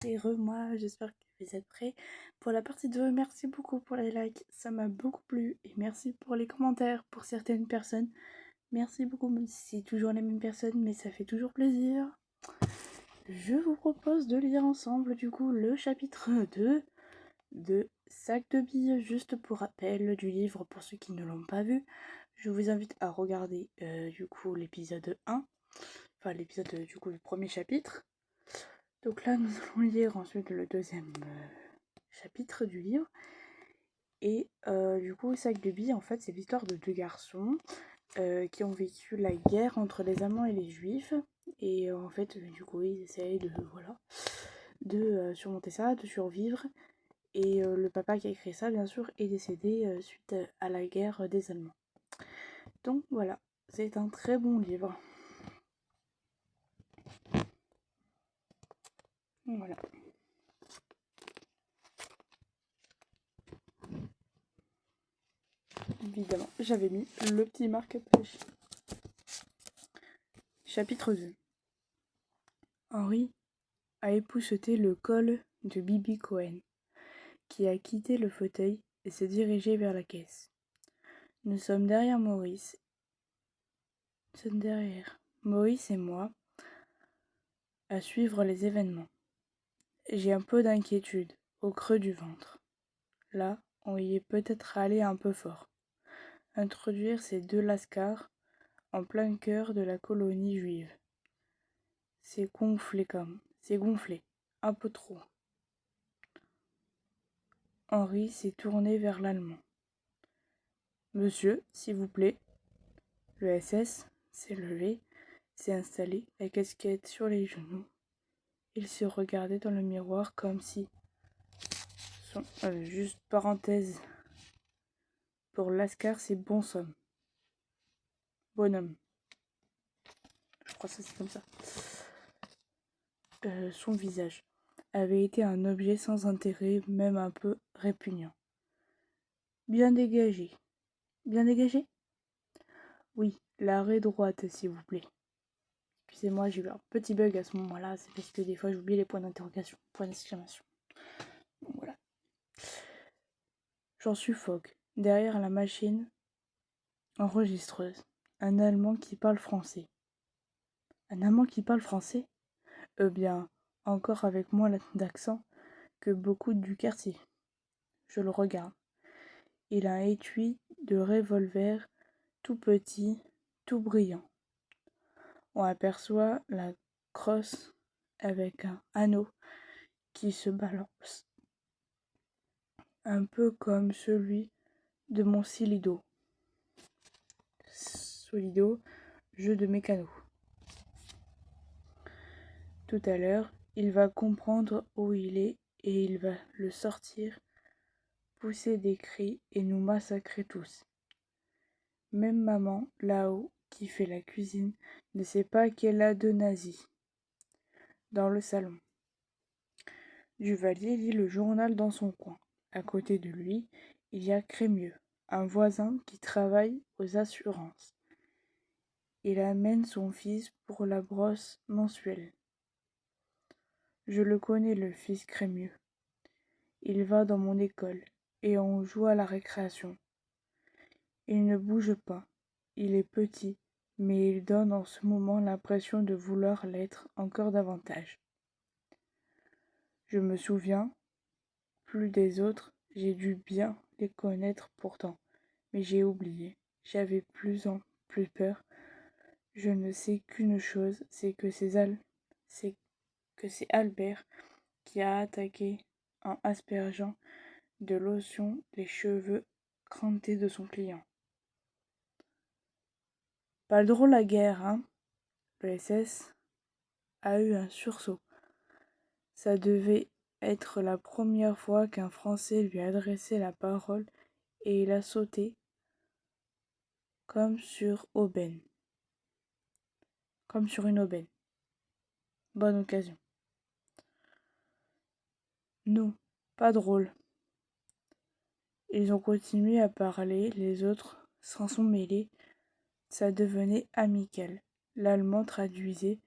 C'est moi, j'espère que vous êtes prêts pour la partie 2. Merci beaucoup pour les likes, ça m'a beaucoup plu. Et merci pour les commentaires pour certaines personnes. Merci beaucoup, même si c'est toujours les mêmes personnes, mais ça fait toujours plaisir. Je vous propose de lire ensemble du coup le chapitre 2 de Sac de billes, juste pour rappel du livre pour ceux qui ne l'ont pas vu. Je vous invite à regarder du coup l'épisode 1, enfin l'épisode du coup le premier chapitre. Donc là nous allons lire ensuite le deuxième chapitre du livre. Et du coup Sac de billes en fait c'est l'histoire de deux garçons qui ont vécu la guerre entre les Allemands et les Juifs. Et en fait du coup ils essayent de surmonter ça, de survivre. Et le papa qui a écrit ça, bien sûr, est décédé suite à la guerre des Allemands. Donc voilà, c'est un très bon livre. Voilà. Évidemment, j'avais mis le petit marque-page. Chapitre 2. Henri a épousseté le col de Bibi Cohen, qui a quitté le fauteuil et s'est dirigé vers la caisse. Nous sommes derrière Maurice. Maurice et moi à suivre les événements. J'ai un peu d'inquiétude au creux du ventre. Là, on y est peut-être allé un peu fort. Introduire ces deux lascars en plein cœur de la colonie juive. C'est gonflé, un peu trop. Henri s'est tourné vers l'Allemand. Monsieur, s'il vous plaît. Le SS s'est levé, s'est installé, la casquette sur les genoux. Il se regardait dans le miroir comme si... juste parenthèse. Pour Lascar, c'est bonhomme. Je crois que c'est comme ça. Son visage avait été un objet sans intérêt, même un peu répugnant. Bien dégagé. Bien dégagé? Oui, l'arrêt droite, s'il vous plaît. Excusez-moi, j'ai eu un petit bug à ce moment-là, c'est parce que des fois j'oublie les points d'interrogation, points d'exclamation. Donc voilà. J'en suffoque. Derrière la machine enregistreuse, un Allemand qui parle français. Un Allemand qui parle français? Bien, encore avec moins d'accent que beaucoup du quartier. Je le regarde. Il a un étui de revolver tout petit, tout brillant. On aperçoit la crosse avec un anneau qui se balance, un peu comme celui de mon Solido. Jeu de mécano. Tout à l'heure, il va comprendre où il est et il va le sortir, pousser des cris et nous massacrer tous. Même maman, là-haut, qui fait la cuisine, ne sait pas qu'elle a deux nazis. Dans le salon. Duvalier lit le journal dans son coin. À côté de lui, il y a Crémieux, un voisin qui travaille aux assurances. Il amène son fils pour la brosse mensuelle. Je le connais, le fils Crémieux. Il va dans mon école, et on joue à la récréation. Il ne bouge pas. Il est petit, mais il donne en ce moment l'impression de vouloir l'être encore davantage. Je me souviens plus des autres, j'ai dû bien les connaître pourtant, mais j'ai oublié. J'avais plus en plus peur. Je ne sais qu'une chose, c'est que c'est Albert qui a attaqué en aspergeant de lotion les cheveux crantés de son client. Pas drôle la guerre, hein? Le SS a eu un sursaut. Ça devait être la première fois qu'un Français lui adressait la parole et il a sauté comme sur une aubaine. Bonne occasion. Nous, pas drôle. Ils ont continué à parler, les autres s'en sont mêlés. Ça devenait amical. L'Allemand traduisait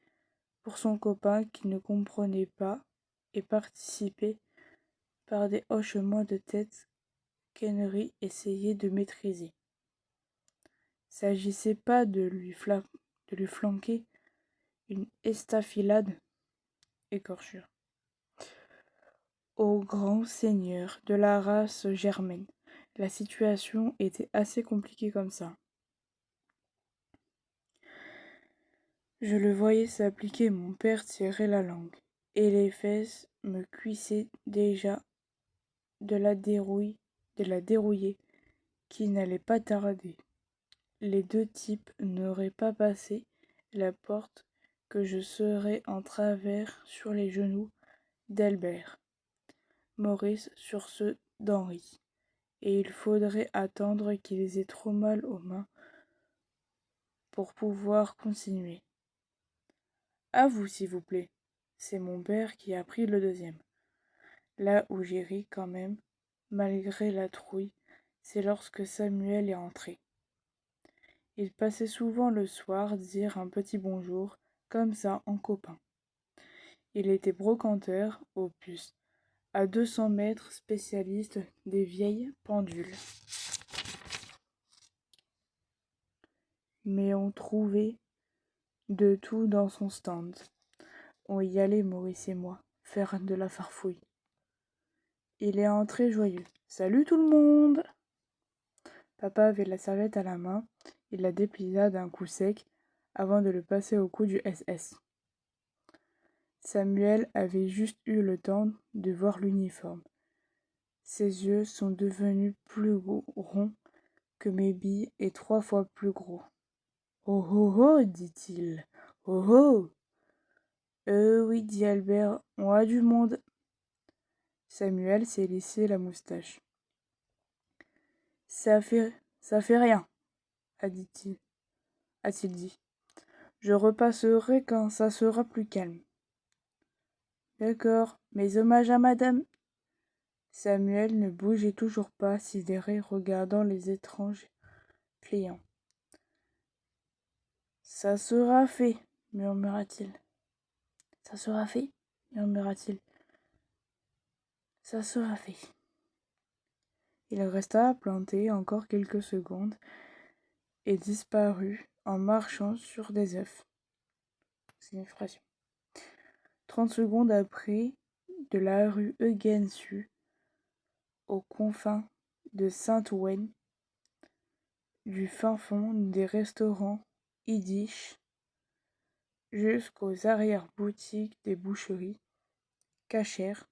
pour son copain qui ne comprenait pas et participaient par des hochements de tête qu'Henry essayait de maîtriser. S'agissait pas de lui flanquer une estafilade écorchure. Au grand seigneur de la race germaine, la situation était assez compliquée comme ça. Je le voyais s'appliquer, mon père tirait la langue, et les fesses me cuissaient déjà de la dérouiller qui n'allait pas tarder. Les deux types n'auraient pas passé la porte que je serais en travers sur les genoux d'Albert, Maurice sur ceux d'Henri, et il faudrait attendre qu'ils aient trop mal aux mains pour pouvoir continuer. À vous, s'il vous plaît. C'est mon père qui a pris le deuxième. Là où j'ai ri quand même, malgré la trouille, c'est lorsque Samuel est entré. Il passait souvent le soir dire un petit bonjour, comme ça, en copain. Il était brocanteur, au puce, à 200 mètres, spécialiste des vieilles pendules. Mais on trouvait de tout dans son stand. On y allait, Maurice et moi, faire de la farfouille. Il est entré joyeux. « Salut tout le monde !» Papa avait la serviette à la main. Il la déplia d'un coup sec avant de le passer au cou du SS. Samuel avait juste eu le temps de voir l'uniforme. Ses yeux sont devenus plus ronds que mes billes et 3 fois plus gros. « Oh oh oh !» dit-il. « Oh oh !»« Oui, dit Albert, on a du monde. » Samuel s'est lissé la moustache. « Ça fait rien, a-t-il dit. Je repasserai quand ça sera plus calme. D'accord, mes hommages à madame. Samuel ne bougeait toujours pas, sidéré, regardant les étranges clients. Ça sera fait, murmura-t-il. Ça sera fait, murmura-t-il. Ça sera fait. Il resta planté encore quelques secondes et disparut en marchant sur des œufs. C'est une expression. 30 secondes après, de la rue Eugen-Su, aux confins de Saint-Ouen, du fin fond des restaurants yiddish jusqu'aux arrière-boutiques des boucheries cachères,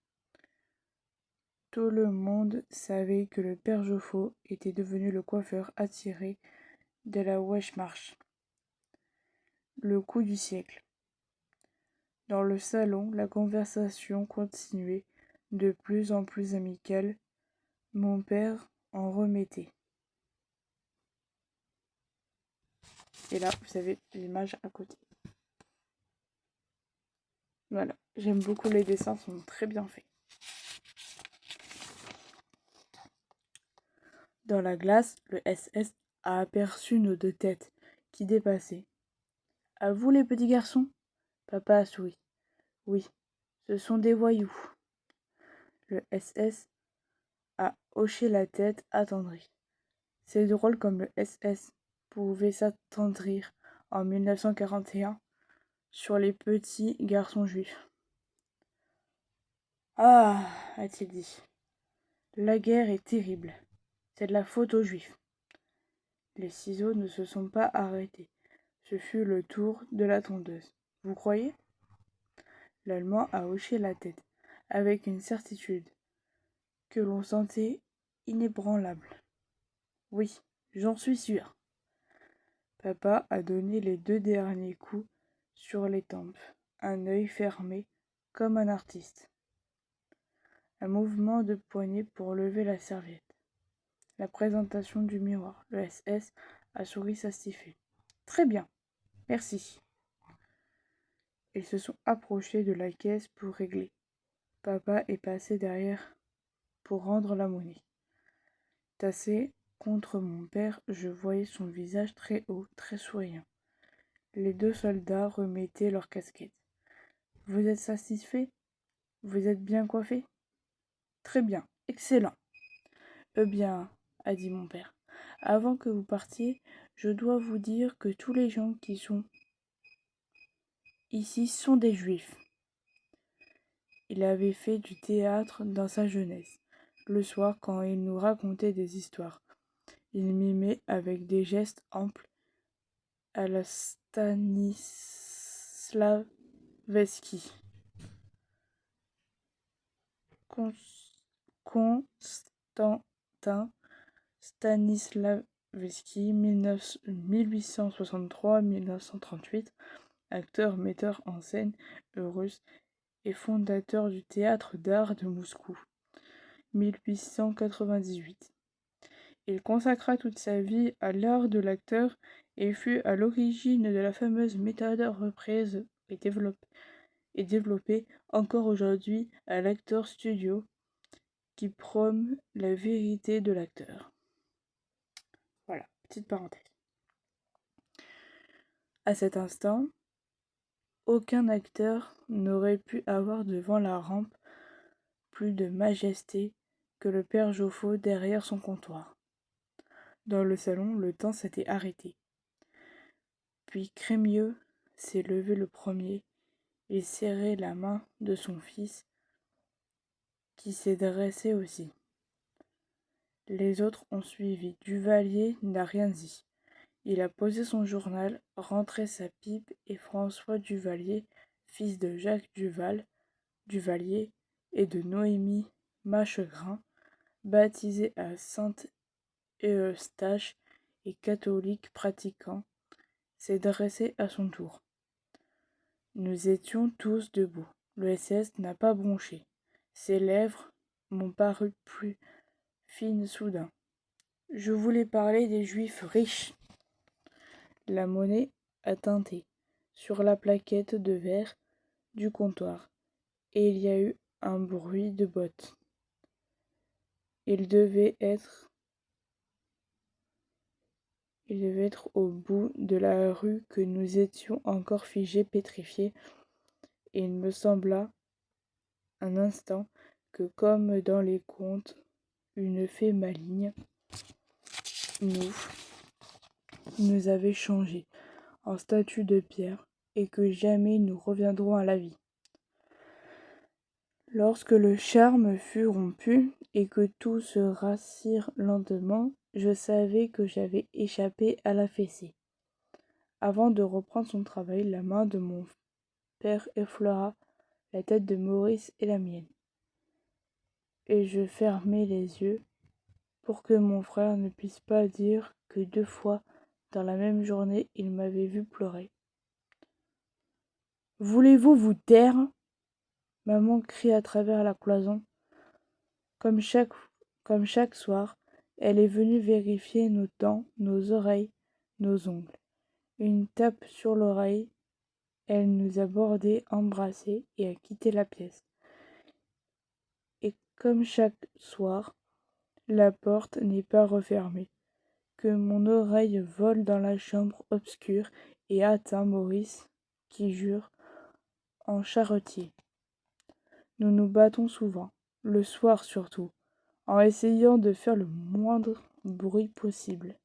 tout le monde savait que le père Joffo était devenu le coiffeur attiré de la Weissmarch. Le coup du siècle. Dans le salon, la conversation continuait, de plus en plus amicale. Mon père en remettait. Et là, vous avez l'image à côté. Voilà, j'aime beaucoup, les dessins sont très bien faits. Dans la glace, le SS a aperçu nos 2 têtes qui dépassaient. « À vous les petits garçons ?» Papa a souri. « Oui, ce sont des voyous. » Le SS a hoché la tête, attendri. C'est drôle comme le SS pouvait s'attendrir en 1941 sur les petits garçons juifs. « Ah !» a-t-il dit. « La guerre est terrible. C'est de la faute aux juifs. » Les ciseaux ne se sont pas arrêtés. Ce fut le tour de la tondeuse. « Vous croyez ?» L'Allemand a hoché la tête, avec une certitude que l'on sentait inébranlable. « Oui, j'en suis sûr. » Papa a donné les 2 derniers coups sur les tempes, un œil fermé, comme un artiste. Un mouvement de poignet pour lever la serviette. La présentation du miroir. Le SS a souri satisfait. « Très bien, merci. » Ils se sont approchés de la caisse pour régler. Papa est passé derrière pour rendre la monnaie. Tassé contre mon père, je voyais son visage très haut, très souriant. Les 2 soldats remettaient leurs casquettes. « Vous êtes satisfait ?» Vous êtes bien coiffé? Très bien, excellent. Eh bien, a dit mon père, avant que vous partiez, je dois vous dire que tous les gens qui sont ici sont des juifs. Il avait fait du théâtre dans sa jeunesse. Le soir, quand il nous racontait des histoires, il mimait avec des gestes amples à la Stanislavski. Constantin Stanislavski, 1863-1938, acteur, metteur en scène russe et fondateur du théâtre d'art de Moscou, 1898. Il consacra toute sa vie à l'art de l'acteur et fut à l'origine de la fameuse méthode reprise et développée encore aujourd'hui à l'Actor Studio, qui prône la vérité de l'acteur. Voilà, petite parenthèse. À cet instant, aucun acteur n'aurait pu avoir devant la rampe plus de majesté que le père Joffo derrière son comptoir. Dans le salon, le temps s'était arrêté. Puis Crémieux s'est levé le premier et serré la main de son fils, qui s'est dressé aussi. Les autres ont suivi. Duvalier n'a rien dit. Il a posé son journal, rentré sa pipe, et François Duvalier, fils de Jacques Duvalier et de Noémie Machegrin, baptisé à Saint-Eustache et catholique pratiquant, s'est dressé à son tour. Nous étions tous debout. Le SS n'a pas bronché. Ses lèvres m'ont paru plus fines soudain. Je voulais parler des Juifs riches. La monnaie a tinté sur la plaquette de verre du comptoir, et il y a eu un bruit de bottes. Il devait être au bout de la rue que nous étions encore figés, pétrifiés, et il me sembla un instant que, comme dans les contes, une fée maligne nous avait changés en statues de pierre, et que jamais nous reviendrons à la vie. Lorsque le charme fut rompu et que tous se rassirent lentement, je savais que j'avais échappé à la fessée. Avant de reprendre son travail, la main de mon père effleura la tête de Maurice et la mienne, et je fermai les yeux pour que mon frère ne puisse pas dire que 2 fois dans la même journée il m'avait vu pleurer. « Voulez-vous vous taire ?» Maman crie à travers la cloison. Comme chaque soir, elle est venue vérifier nos dents, nos oreilles, nos ongles. Une tape sur l'oreille, elle nous a bordés, embrassés et a quitté la pièce. Et comme chaque soir, la porte n'est pas refermée, que mon oreille vole dans la chambre obscure et atteint Maurice, qui jure, en charretier. Nous nous battons souvent, le soir surtout, en essayant de faire le moindre bruit possible.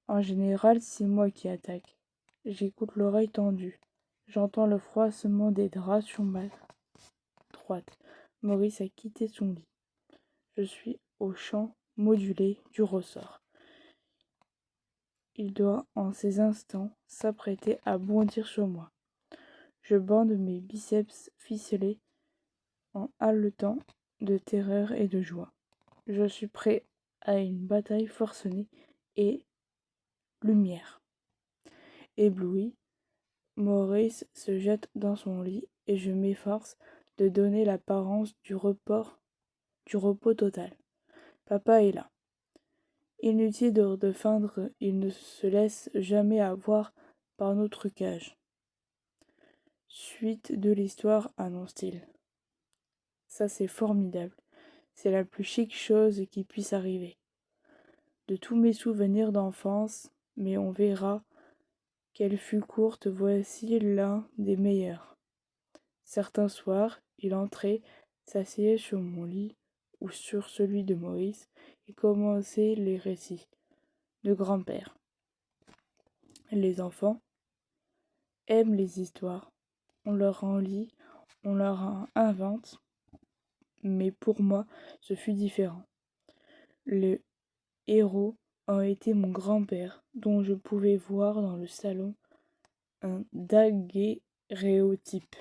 En général, c'est moi qui attaque. J'écoute l'oreille tendue. J'entends le froissement des draps sur ma droite. Maurice a quitté son lit. Je suis au chant modulé du ressort. Il doit, en ces instants, s'apprêter à bondir sur moi. Je bande mes biceps ficelés en haletant de terreur et de joie. Je suis prêt à une bataille forcenée et lumière. Ébloui, Maurice se jette dans son lit et je m'efforce de donner l'apparence du repos total. Papa est là. Inutile de feindre, il ne se laisse jamais avoir par nos trucages. Suite de l'histoire, annonce-t-il. Ça, c'est formidable. C'est la plus chic chose qui puisse arriver. De tous mes souvenirs d'enfance, mais on verra qu'elle fut courte, voici l'un des meilleurs. Certains soirs, il entrait, s'asseyait sur mon lit ou sur celui de Maurice et commençait les récits de grand-père. Les enfants aiment les histoires. On leur en lit, on leur en invente, mais pour moi, ce fut différent. Le héros a été mon grand-père, dont je pouvais voir dans le salon un daguerréotype.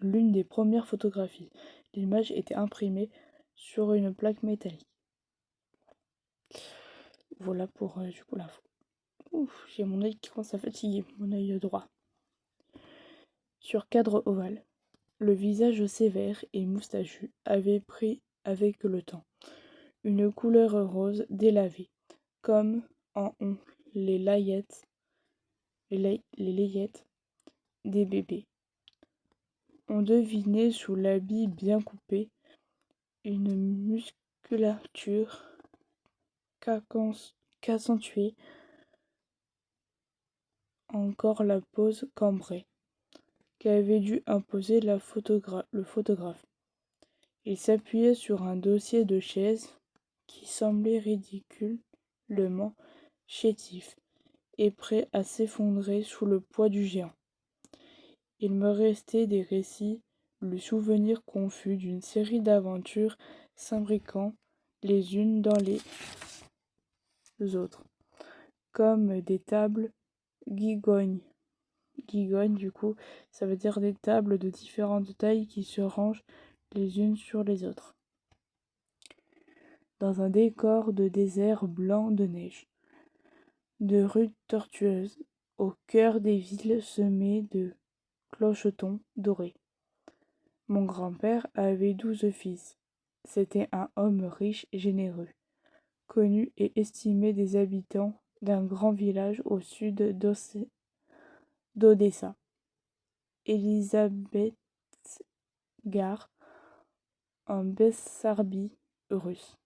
L'une des premières photographies. L'image était imprimée sur une plaque métallique. Voilà pour du coup l'info. Ouf, j'ai mon œil qui commence à fatiguer, mon œil droit. Sur cadre ovale, le visage sévère et moustachu avait pris avec le temps une couleur rose délavée, comme en ont les layettes, les layettes des bébés. On devinait sous l'habit bien coupé une musculature qu'accentuait encore la pose cambrée qu'avait dû imposer le photographe. Il s'appuyait sur un dossier de chaise qui semblait ridiculement chétif et prêt à s'effondrer sous le poids du géant. Il me restait des récits, le souvenir confus d'une série d'aventures s'imbriquant les unes dans les autres, comme des tables gigognes. Gigognes, du coup, ça veut dire des tables de différentes tailles qui se rangent les unes sur les autres, dans un décor de désert blanc de neige, de rues tortueuses, au cœur des villes semées de clochetons dorés. Mon grand-père avait 12 fils. C'était un homme riche et généreux, connu et estimé des habitants d'un grand village au sud d'Odessa, Elisabethgar, en Bessarabie russe.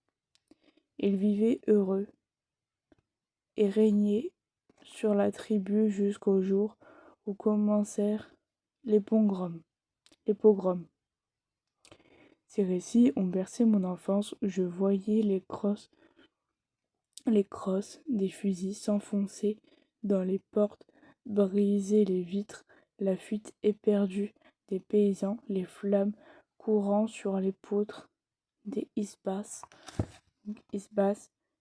Il vivait heureux et régnait sur la tribu jusqu'au jour où commencèrent les pogroms. Ces récits ont bercé mon enfance. Je voyais les crosses des fusils s'enfoncer dans les portes, briser les vitres, la fuite éperdue des paysans, les flammes courant sur les poutres des isbas,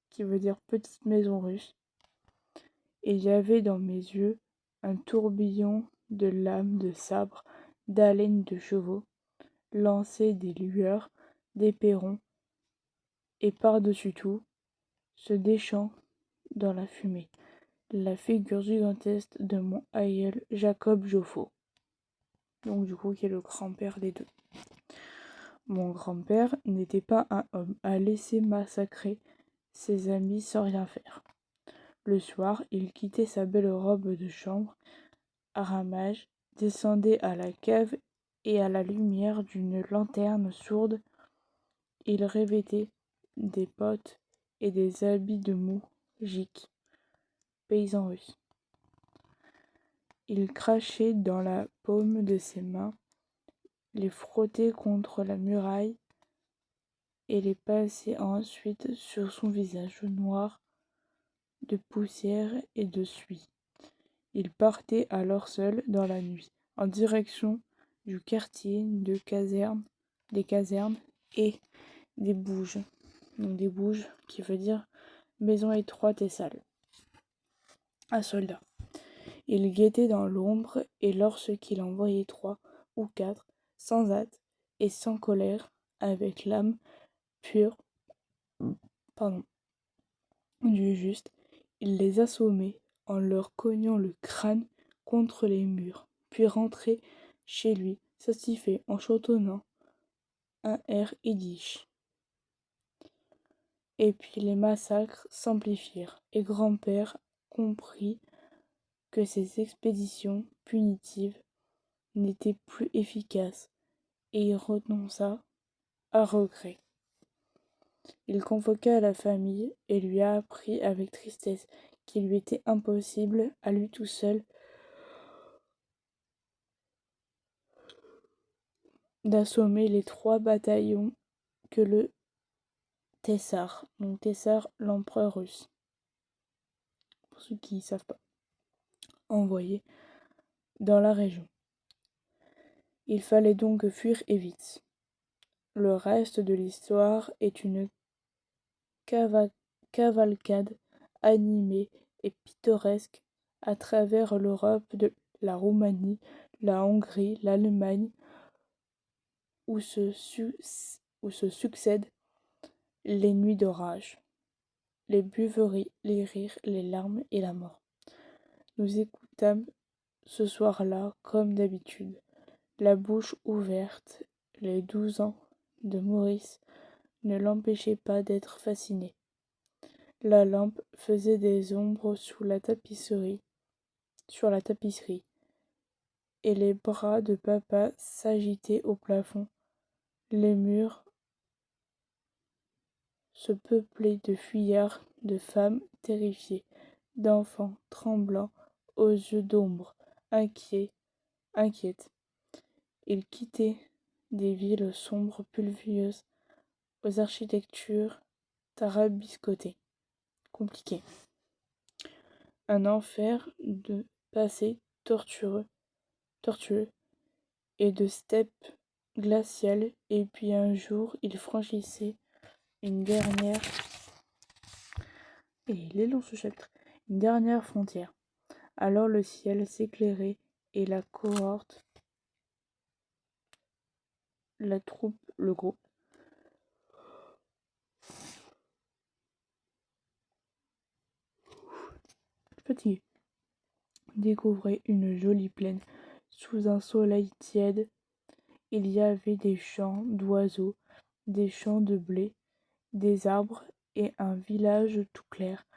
qui veut dire petite maison russe. Et j'avais dans mes yeux un tourbillon de lames de sabre, d'haleines de chevaux, lancer des lueurs, des perrons, et par-dessus tout, se déchant dans la fumée, la figure gigantesque de mon aïeul Jacob Joffo, donc du coup qui est le grand-père des deux. Mon grand-père n'était pas un homme à laisser massacrer ses amis sans rien faire. Le soir, il quittait sa belle robe de chambre à ramage, descendait à la cave et à la lumière d'une lanterne sourde, il revêtait des bottes et des habits de moujik, paysan russe. Il crachait dans la paume de ses mains, les frottait contre la muraille et les passait ensuite sur son visage noir de poussière et de suie. Il partait alors seul dans la nuit, en direction du quartier des casernes et des bouges. Donc des bouges qui veut dire maison étroite et sale. Un soldat. Il guettait dans l'ombre, et lorsqu'il en voyait 3 ou 4, sans hâte et sans colère, avec l'âme pure du juste, il les assommait en leur cognant le crâne contre les murs, puis rentrait chez lui, satisfait en chantonnant un air yiddish. Et puis les massacres s'amplifièrent, et grand-père comprit que ces expéditions punitives n'étaient plus efficaces, et y renonça à regret. Il convoqua la famille et lui apprit avec tristesse qu'il lui était impossible, à lui tout seul, d'assommer les 3 bataillons que le Tsar, donc Tsar l'empereur russe, pour ceux qui ne savent pas, envoyé dans la région. Il fallait donc fuir et vite. Le reste de l'histoire est une cavalcade animée et pittoresque à travers l'Europe de la Roumanie, la Hongrie, l'Allemagne, où se succèdent les nuits d'orage, les buveries, les rires, les larmes et la mort. Nous écoutâmes ce soir-là, comme d'habitude, la bouche ouverte. Les 12 ans de Maurice ne l'empêchaient pas d'être fasciné. La lampe faisait des ombres sur la tapisserie, et les bras de papa s'agitaient au plafond. Les murs se peuplaient de fuyards, de femmes terrifiées, d'enfants tremblants, aux yeux d'ombre, inquiètes. Ils quittaient des villes sombres, pluvieuses, aux architectures tarabiscotées, compliquées. Un enfer de passé tortueux, et de steppes glaciales, et puis un jour, ils franchissaient une dernière, et il est long ce chapitre, une dernière frontière. Alors le ciel s'éclairait, et la cohorte, la troupe, le groupe, fatigué, découvrait une jolie plaine. Sous un soleil tiède, il y avait des champs d'oiseaux, des champs de blé, des arbres et un village tout clair,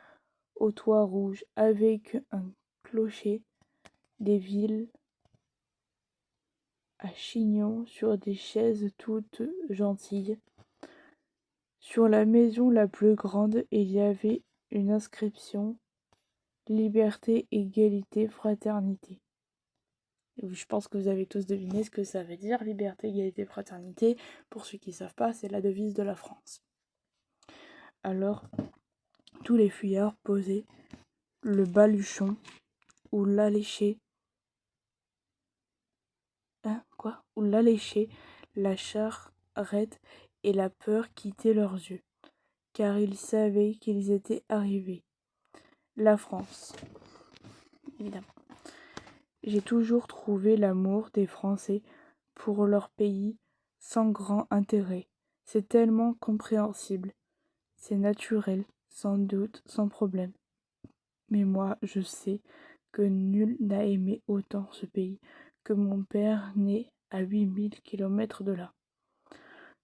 au toit rouge, avec un clocher, des villes à chignons sur des chaises toutes gentilles. Sur la maison la plus grande, il y avait une inscription: Liberté, égalité, fraternité. Je pense que vous avez tous deviné ce que ça veut dire, liberté, égalité, fraternité. Pour ceux qui ne savent pas, c'est la devise de la France. Alors, tous les fuyards posaient le baluchon ou l'alléché. Ou l'alléché, la charrette, et la peur quittaient leurs yeux, car ils savaient qu'ils étaient arrivés. La France, évidemment. J'ai toujours trouvé l'amour des Français pour leur pays sans grand intérêt. C'est tellement compréhensible, c'est naturel, sans doute, sans problème. Mais moi, je sais que nul n'a aimé autant ce pays que mon père, né à 8000 kilomètres de là.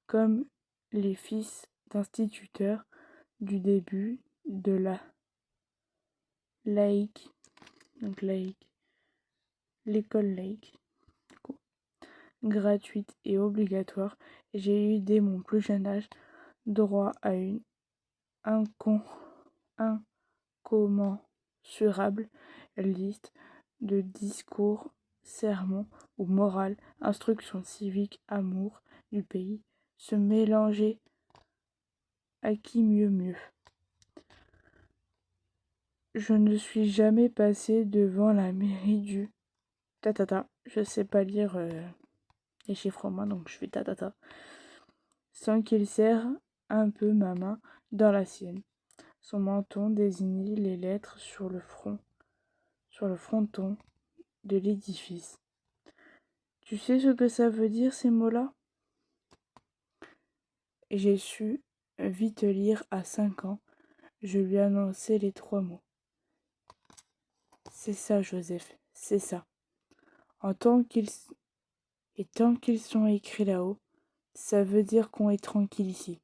Comme les fils d'instituteurs du début de la laïque, l'école laïque, gratuite et obligatoire, j'ai eu dès mon plus jeune âge droit à une incommensurable liste de discours, sermons ou morales, instructions civiques, amour du pays, se mélanger à qui mieux. Je ne suis jamais passé devant la mairie du tatata. Je sais pas lire les chiffres romains, donc je fais tatata. Sans qu'il serre un peu ma main dans la sienne. Son menton désignait les lettres sur le fronton de l'édifice. Tu sais ce que ça veut dire, ces mots-là? J'ai su vite lire à 5 ans. Je lui annonçai les 3 mots. C'est ça, Joseph, c'est ça. Tant qu'ils sont écrits là-haut, ça veut dire qu'on est tranquille ici.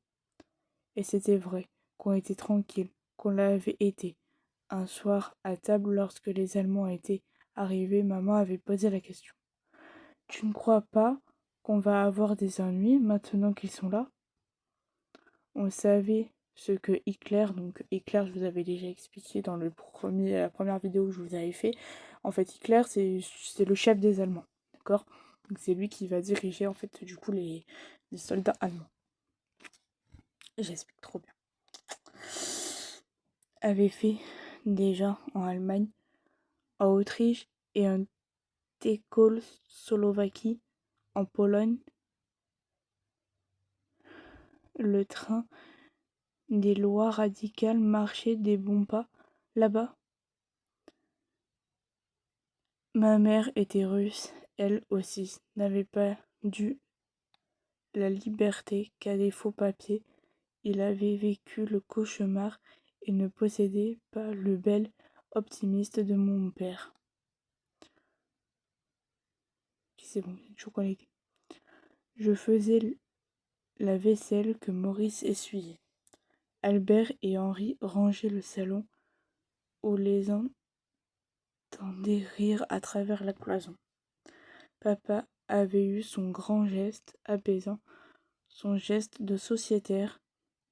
Et c'était vrai, qu'on était tranquille, qu'on l'avait été. Un soir, à table, lorsque les Allemands étaient arrivés, maman avait posé la question. Tu ne crois pas qu'on va avoir des ennuis maintenant qu'ils sont là? On savait ce que Hitler, donc Hitler, je vous avais déjà expliqué dans la première vidéo que je vous avais fait. En fait, Hitler, c'est le chef des Allemands, d'accord? Donc c'est lui qui va diriger en fait du coup les soldats allemands. J'explique trop bien. Avait fait déjà en Allemagne, en Autriche et en Tchécoslovaquie, en Pologne. Le train des lois radicales marchait des bons pas là-bas. Ma mère était russe, elle aussi, n'avait pas dû la liberté qu'à des faux papiers. Il avait vécu le cauchemar et ne possédait pas le bel optimiste de mon père. C'est bon, c'est toujours connecté. Je faisais la vaisselle que Maurice essuyait. Albert et Henri rangeaient le salon où les entendait rire à travers la cloison. Papa avait eu son grand geste apaisant, son geste de sociétaire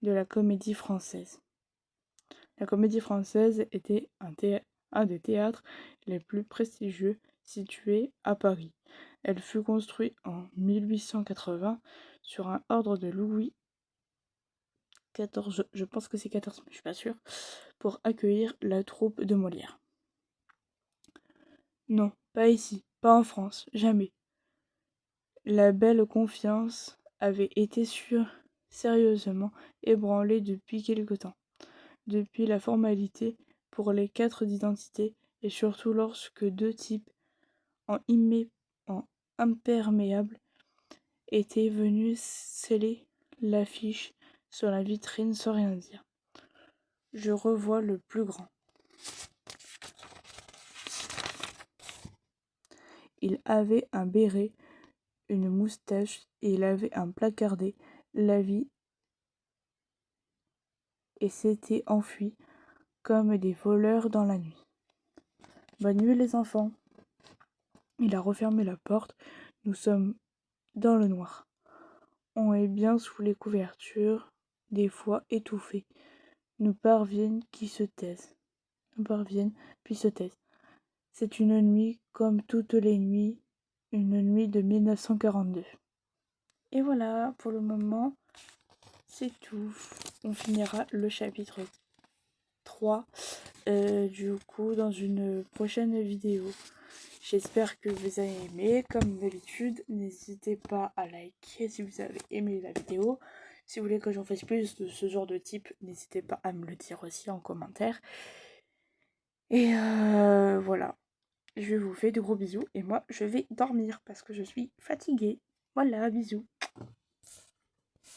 de la Comédie Française. La Comédie Française était un des théâtres les plus prestigieux situés à Paris. Elle fut construite en 1880 sur un ordre de Louis XIV, je pense que c'est 14, mais je suis pas sûre, pour accueillir la troupe de Molière. Non, pas ici, pas en France, jamais. La belle confiance avait été sérieusement ébranlée depuis quelque temps, depuis la formalité pour les cartes d'identité, et surtout lorsque deux types en imperméable étaient venus sceller l'affiche sur la vitrine sans rien dire. Je revois le plus grand. Il avait un béret, une moustache, et il avait un placardé la vie et s'était enfui comme des voleurs dans la nuit. Bonne nuit les enfants. Il a refermé la porte. Nous sommes dans le noir. On est bien sous les couvertures, des fois étouffés. Nous parviennent puis se taisent. C'est une nuit comme toutes les nuits, une nuit de 1942. Et voilà, pour le moment, c'est tout. On finira le chapitre 3 du coup dans une prochaine vidéo. J'espère que vous avez aimé. Comme d'habitude, n'hésitez pas à liker si vous avez aimé la vidéo. Si vous voulez que j'en fasse plus de ce genre de type, n'hésitez pas à me le dire aussi en commentaire. Et voilà. Je vous fais de gros bisous et moi je vais dormir parce que je suis fatiguée. Voilà, bisous.